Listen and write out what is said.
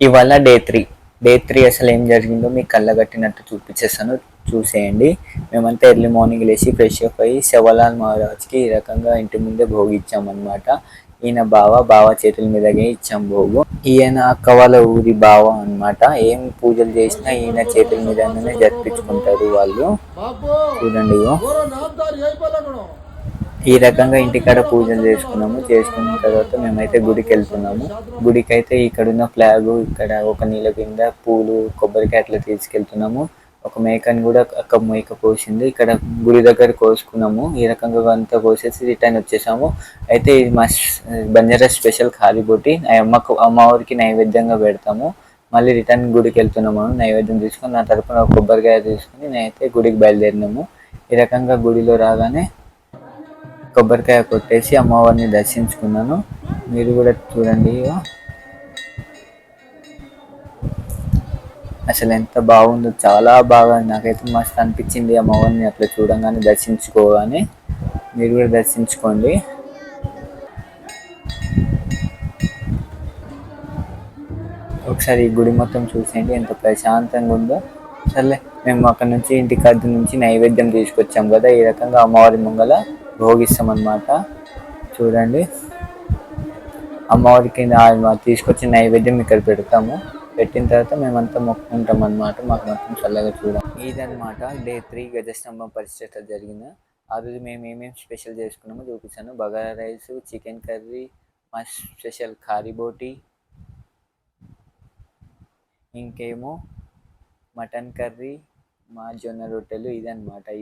ఇవాళ day three అసలు ఏం జరిగిందో మీకు కళ్ళగట్టినట్టు చూపించేస్తాను, చూసేయండి. మేమంతా ఎర్లీ మార్నింగ్ లేచి ఫ్రెష్ అప్ అయ్యి శివలాల్ మహారాజ్కి ఈ రకంగా ఇంటి ముందే భోగిచ్చామన్నమాట. ఈయన బావ చేతుల మీదగే ఇచ్చాం భోగు. ఈయన అక్క వాళ్ళ ఊరి బావ అన్నమాట. ఏం పూజలు చేసినా ఈయన చేతుల మీదనే జరిపించుకుంటారు వాళ్ళు. చూడండి ఇగో. ఈ రకంగా ఇంటికాడ పూజలు చేసుకున్నాము. చేసుకున్న తర్వాత మేమైతే గుడికి వెళ్తున్నాము. గుడికి అయితే ఇక్కడున్న ఫ్లాగ్, ఇక్కడ ఒక నీళ్ళ కింద పూలు, కొబ్బరికాయ అట్లా తీసుకెళ్తున్నాము. ఒక మేకని కూడా అక్క మేక కోసింది. ఇక్కడ గుడి దగ్గర కోసుకున్నాము. ఈ రకంగా అంతా కోసేసి రిటర్న్ వచ్చేసాము. అయితే ఇది మా బంజారా స్పెషల్ కాలిబోటి అమ్మవారికి నైవేద్యంగా పెడతాము. మళ్ళీ రిటర్న్ గుడికి వెళ్తున్నాము. నైవేద్యం తీసుకొని నా తరపున ఒక కొబ్బరికాయ తీసుకుని నేనైతే గుడికి బయలుదేరినాము. ఈ రకంగా గుడిలో రాగానే కొబ్బరికాయ కొట్టేసి అమ్మవారిని దర్శించుకున్నాను. మీరు కూడా చూడండి. అసలు ఎంత బాగుందో, చాలా బాగా, నాకైతే మస్తు అనిపించింది అమ్మవారిని అట్లా చూడంగానే, దర్శించుకోగానే. మీరు కూడా దర్శించుకోండి. ఒకసారి ఈ గుడి మొత్తం చూసేయండి ఎంత ప్రశాంతంగా ఉందో. సర్లే, మేము అక్కడ నుంచి ఇంటికి అద్దె నుంచి నైవేద్యం తీసుకొచ్చాం కదా, ఈ రకంగా అమ్మవారి ముంగల భోగిస్తాం అన్నమాట. చూడండి, అమ్మవారికి తీసుకొచ్చిన నైవేద్యం ఇక్కడ పెడతాము. పెట్టిన తర్వాత మేమంతా మొక్కుకుంటాం అన్నమాట. మాకు మొత్తం చల్లగా చూడాలి. ఇదన్నమాట డే 3 గజస్తంభం పరిస్థితి జరిగింది. ఆ రోజు మేము ఏమేమి స్పెషల్ చేసుకున్నామో చూపిస్తాను. బగారా రైస్, చికెన్ కర్రీ, మా స్పెషల్ కారిబోటి, ఇంకేమో మటన్ కర్రీ, మా జొన్న రొట్టెలు, ఇదన్నమాట.